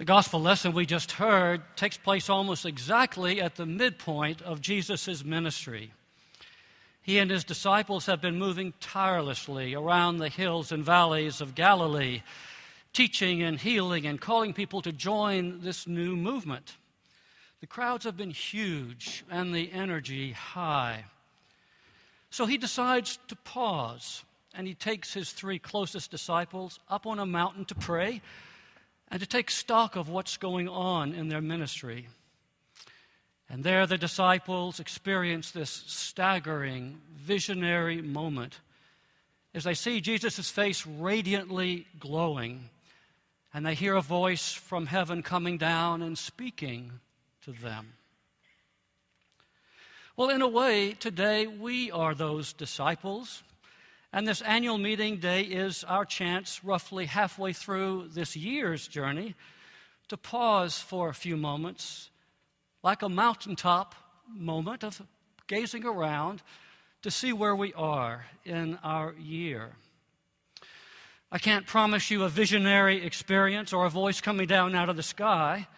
The gospel lesson we just heard takes place almost exactly at the midpoint of Jesus' ministry. He and his disciples have been moving tirelessly around the hills and valleys of Galilee, teaching and healing and calling people to join this new movement. The crowds have been huge and the energy high. So he decides to pause, and he takes his 3 closest disciples up on a mountain to pray and to take stock of what's going on in their ministry. And there the disciples experience this staggering, visionary moment as they see Jesus' face radiantly glowing, and they hear a voice from heaven coming down and speaking to them. Well, in a way, today we are those disciples. And this annual meeting day is our chance, roughly halfway through this year's journey, to pause for a few moments, like a mountaintop moment of gazing around to see where we are in our year. I can't promise you a visionary experience or a voice coming down out of the sky,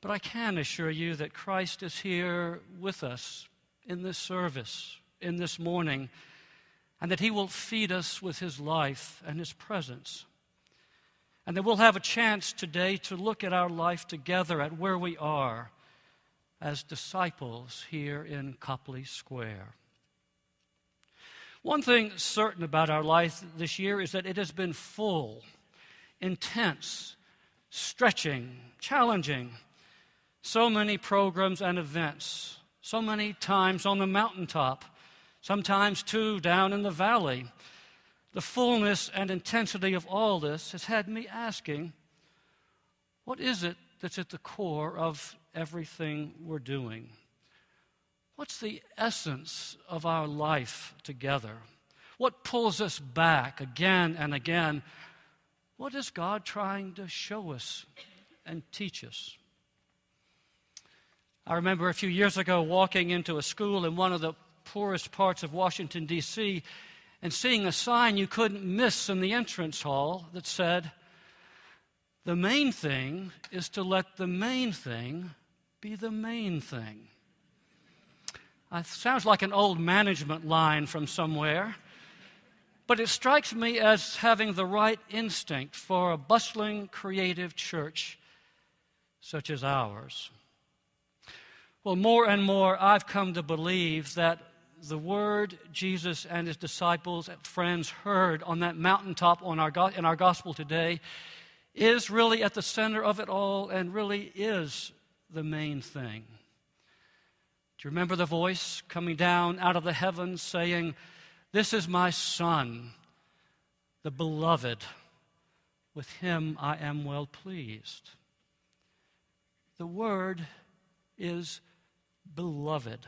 but I can assure you that Christ is here with us in this service, in this morning, and that he will feed us with his life and his presence. And that we'll have a chance today to look at our life together, at where we are as disciples here in Copley Square. One thing certain about our life this year is that it has been full, intense, stretching, challenging. So many programs and events, so many times on the mountaintop, sometimes too down in the valley. The fullness and intensity of all this has had me asking, what is it that's at the core of everything we're doing? What's the essence of our life together? What pulls us back again and again? What is God trying to show us and teach us? I remember a few years ago walking into a school in one of the poorest parts of Washington, D.C., and seeing a sign you couldn't miss in the entrance hall that said, "The main thing is to let the main thing be the main thing." It sounds like an old management line from somewhere, but it strikes me as having the right instinct for a bustling, creative church such as ours. Well, more and more, I've come to believe that the word Jesus and his disciples and friends heard on that mountaintop in our gospel today is really at the center of it all and really is the main thing. Do you remember the voice coming down out of the heavens saying, "This is my Son, the beloved. With him I am well pleased." The word is beloved.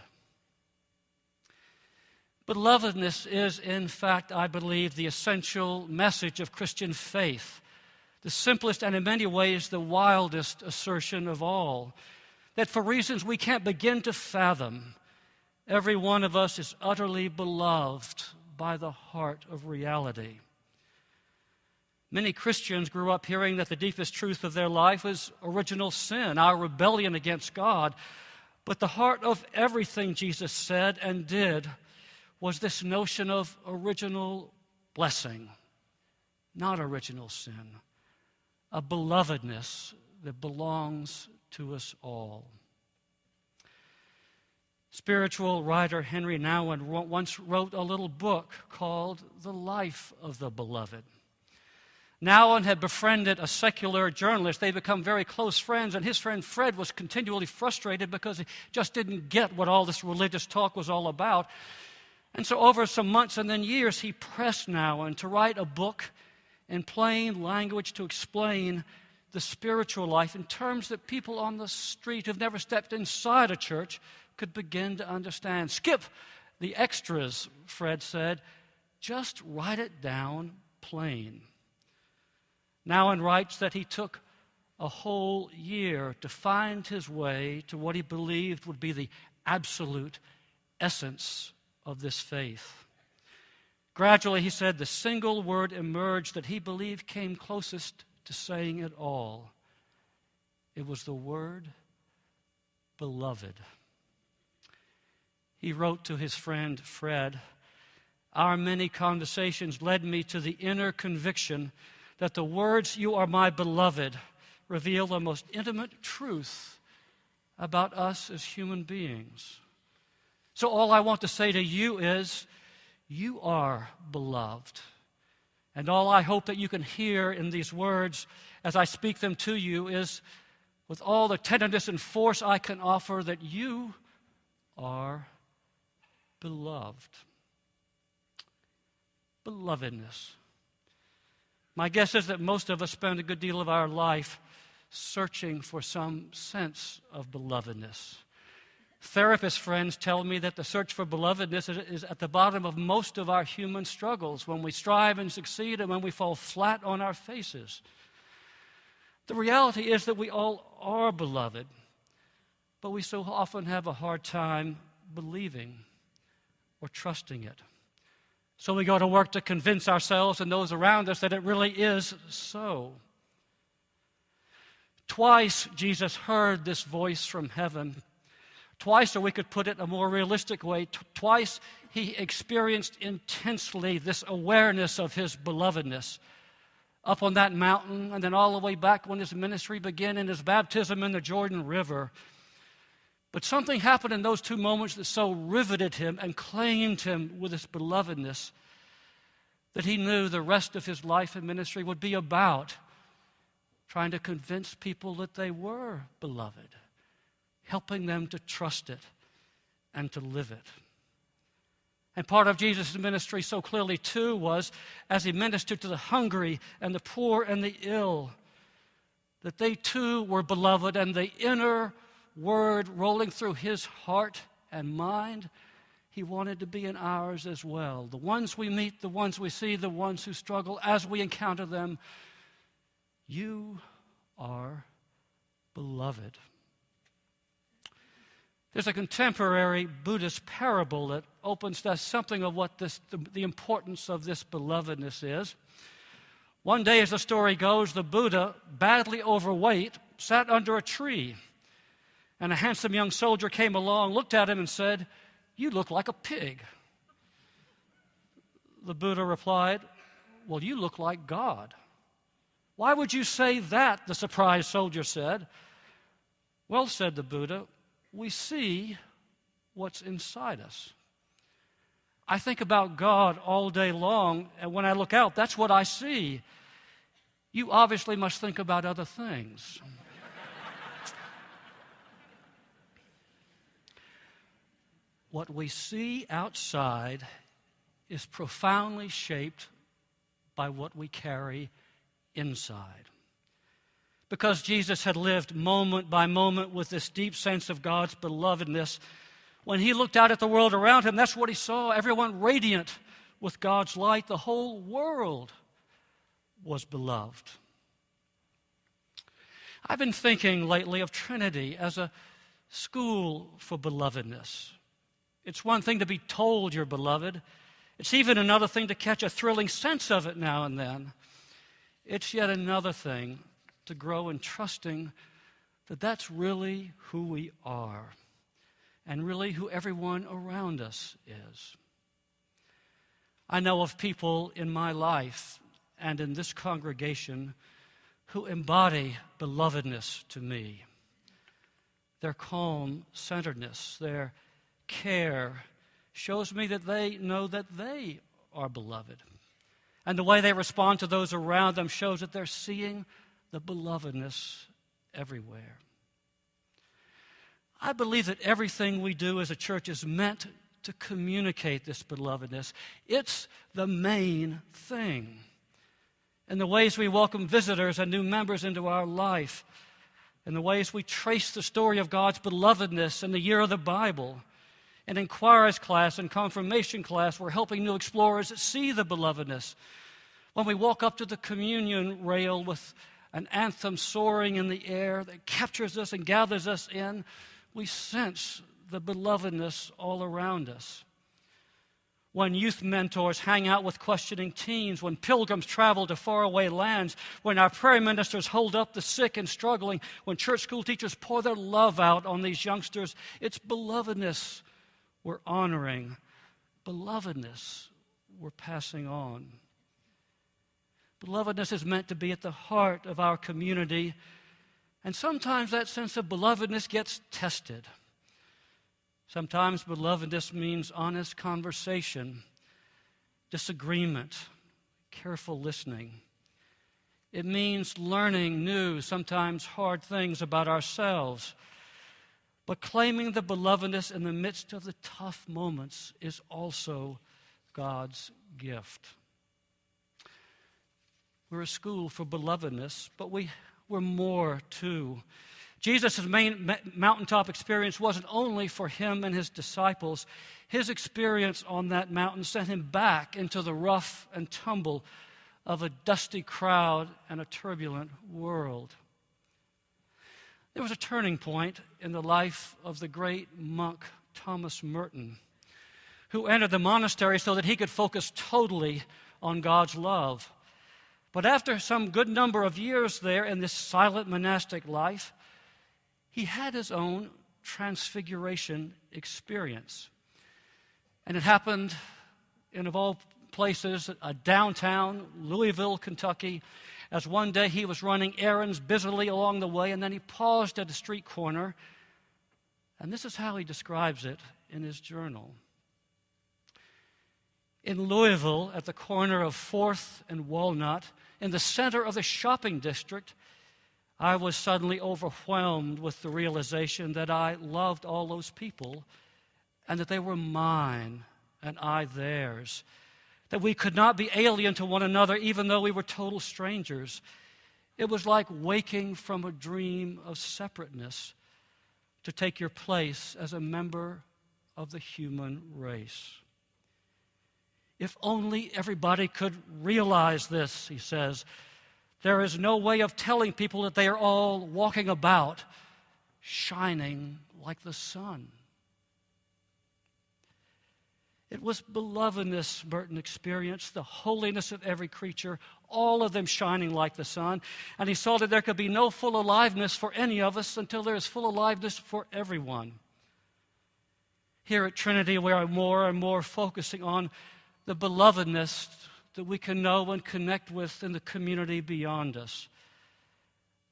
Belovedness is, in fact, I believe, the essential message of Christian faith, the simplest and in many ways the wildest assertion of all, that for reasons we can't begin to fathom, every one of us is utterly beloved by the heart of reality. Many Christians grew up hearing that the deepest truth of their life was original sin, our rebellion against God. But the heart of everything Jesus said and did was this notion of original blessing, not original sin, a belovedness that belongs to us all. Spiritual writer Henry Nouwen once wrote a little book called The Life of the Beloved. Nouwen had befriended a secular journalist. They become very close friends, and his friend Fred was continually frustrated because he just didn't get what all this religious talk was all about. And so over some months and then years, he pressed Nouwen to write a book in plain language to explain the spiritual life in terms that people on the street who've never stepped inside a church could begin to understand. Skip the extras, Fred said. Just write it down plain. Nouwen writes that he took a whole year to find his way to what he believed would be the absolute essence of this faith. Gradually, he said, the single word emerged that he believed came closest to saying it all. It was the word beloved. He wrote to his friend Fred, "Our many conversations led me to the inner conviction that the words 'you are my beloved' reveal the most intimate truth about us as human beings. So all I want to say to you is, you are beloved. And all I hope that you can hear in these words as I speak them to you is, with all the tenderness and force I can offer, that you are beloved." Belovedness. My guess is that most of us spend a good deal of our life searching for some sense of belovedness. Therapist friends tell me that the search for belovedness is at the bottom of most of our human struggles, when we strive and succeed and when we fall flat on our faces. The reality is that we all are beloved, but we so often have a hard time believing or trusting it. So we go to work to convince ourselves and those around us that it really is so. Twice Jesus heard this voice from heaven. Twice, or we could put it a more realistic way, twice he experienced intensely this awareness of his belovedness. Up on that mountain, and then all the way back when his ministry began in his baptism in the Jordan River. But something happened in those two moments that so riveted him and claimed him with his belovedness that he knew the rest of his life and ministry would be about trying to convince people that they were beloved, helping them to trust it and to live it. And part of Jesus' ministry so clearly, too, was as he ministered to the hungry and the poor and the ill, that they, too, were beloved, and the inner word rolling through his heart and mind, he wanted to be in ours as well. The ones we meet, the ones we see, the ones who struggle, as we encounter them, you are beloved. There's a contemporary Buddhist parable that opens to something of what the importance of this belovedness is. One day, as the story goes, the Buddha, badly overweight, sat under a tree, and a handsome young soldier came along, looked at him, and said, "You look like a pig." The Buddha replied, "Well, you look like God." "Why would you say that?" the surprised soldier said. "Well," said the Buddha, "we see what's inside us. I think about God all day long, and when I look out, that's what I see. You obviously must think about other things." What we see outside is profoundly shaped by what we carry inside. Because Jesus had lived moment by moment with this deep sense of God's belovedness, when he looked out at the world around him, that's what he saw. Everyone radiant with God's light. The whole world was beloved. I've been thinking lately of Trinity as a school for belovedness. It's one thing to be told you're beloved. It's even another thing to catch a thrilling sense of it now and then. It's yet another thing to grow in trusting that that's really who we are and really who everyone around us is. I know of people in my life and in this congregation who embody belovedness to me. Their calm centeredness, their care shows me that they know that they are beloved. And the way they respond to those around them shows that they're seeing the belovedness everywhere. I believe that everything we do as a church is meant to communicate this belovedness. It's the main thing. In the ways we welcome visitors and new members into our life, in the ways we trace the story of God's belovedness in the year of the Bible. In inquirers class and confirmation class, we're helping new explorers see the belovedness. When we walk up to the communion rail with an anthem soaring in the air that captures us and gathers us in, we sense the belovedness all around us. when youth mentors hang out with questioning teens, when pilgrims travel to faraway lands, when our prayer ministers hold up the sick and struggling, when church school teachers pour their love out on these youngsters. It's belovedness we're honoring, belovedness we're passing on. Belovedness is meant to be at the heart of our community, and sometimes that sense of belovedness gets tested. Sometimes belovedness means honest conversation, disagreement, careful listening. It means learning new, sometimes hard things about ourselves. But claiming the belovedness in the midst of the tough moments is also God's gift. We're a school for belovedness, but we're more too. Jesus' main mountaintop experience wasn't only for him and his disciples. His experience on that mountain sent him back into the rough and tumble of a dusty crowd and a turbulent world. There was a turning point in the life of the great monk Thomas Merton, who entered the monastery so that he could focus totally on God's love. But after some good number of years there in this silent monastic life, he had his own transfiguration experience. And it happened in, of all places, downtown Louisville, Kentucky, as one day he was running errands busily along the way, and then he paused at a street corner. And this is how he describes it in his journal. In Louisville, at the corner of 4th and Walnut, in the center of the shopping district, I was suddenly overwhelmed with the realization that I loved all those people and that they were mine and I theirs, that we could not be alien to one another even though we were total strangers. It was like waking from a dream of separateness to take your place as a member of the human race. If only everybody could realize this, he says. There is no way of telling people that they are all walking about, shining like the sun. It was belovedness Merton experienced, the holiness of every creature, all of them shining like the sun. And he saw that there could be no full aliveness for any of us until there is full aliveness for everyone. Here at Trinity, we are more and more focusing on the belovedness that we can know and connect with in the community beyond us.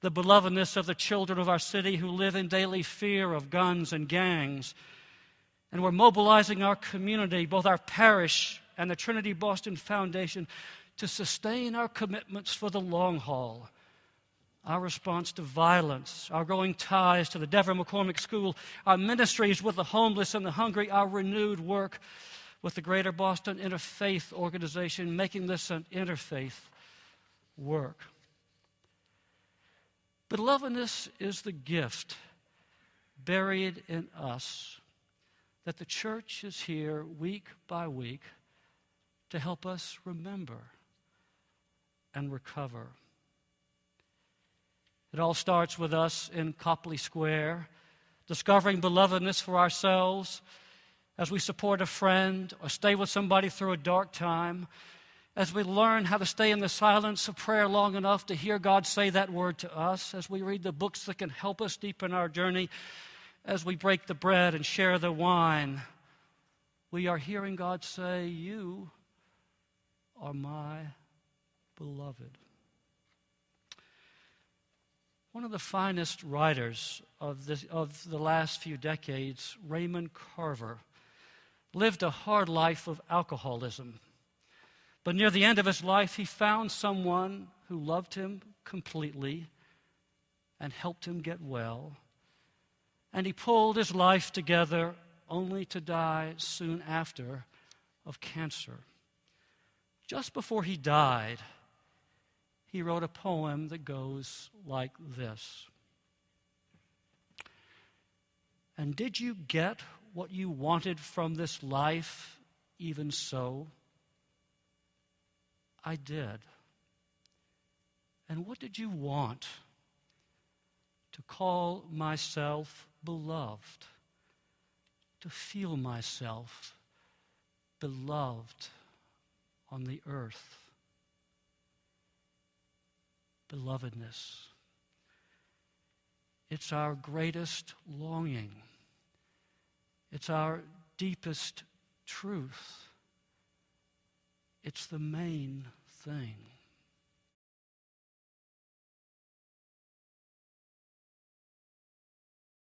The belovedness of the children of our city who live in daily fear of guns and gangs. And we're mobilizing our community, both our parish and the Trinity Boston Foundation, to sustain our commitments for the long haul. Our response to violence, our growing ties to the Dever McCormick School, our ministries with the homeless and the hungry, our renewed work with the Greater Boston Interfaith Organization, making this an interfaith work. Belovedness is the gift buried in us that the church is here week by week to help us remember and recover. It all starts with us in Copley Square, discovering belovedness for ourselves as we support a friend or stay with somebody through a dark time, as we learn how to stay in the silence of prayer long enough to hear God say that word to us, as we read the books that can help us deepen our journey, as we break the bread and share the wine. We are hearing God say, "You are my beloved." One of the finest writers of the last few decades, Raymond Carver, lived a hard life of alcoholism. But near the end of his life, he found someone who loved him completely and helped him get well. And he pulled his life together only to die soon after of cancer. Just before he died, he wrote a poem that goes like this. And did you get what you wanted from this life, even so? I did. And what did you want? To call myself beloved, to feel myself beloved on the earth. Belovedness. It's our greatest longing. It's our deepest truth. It's the main thing.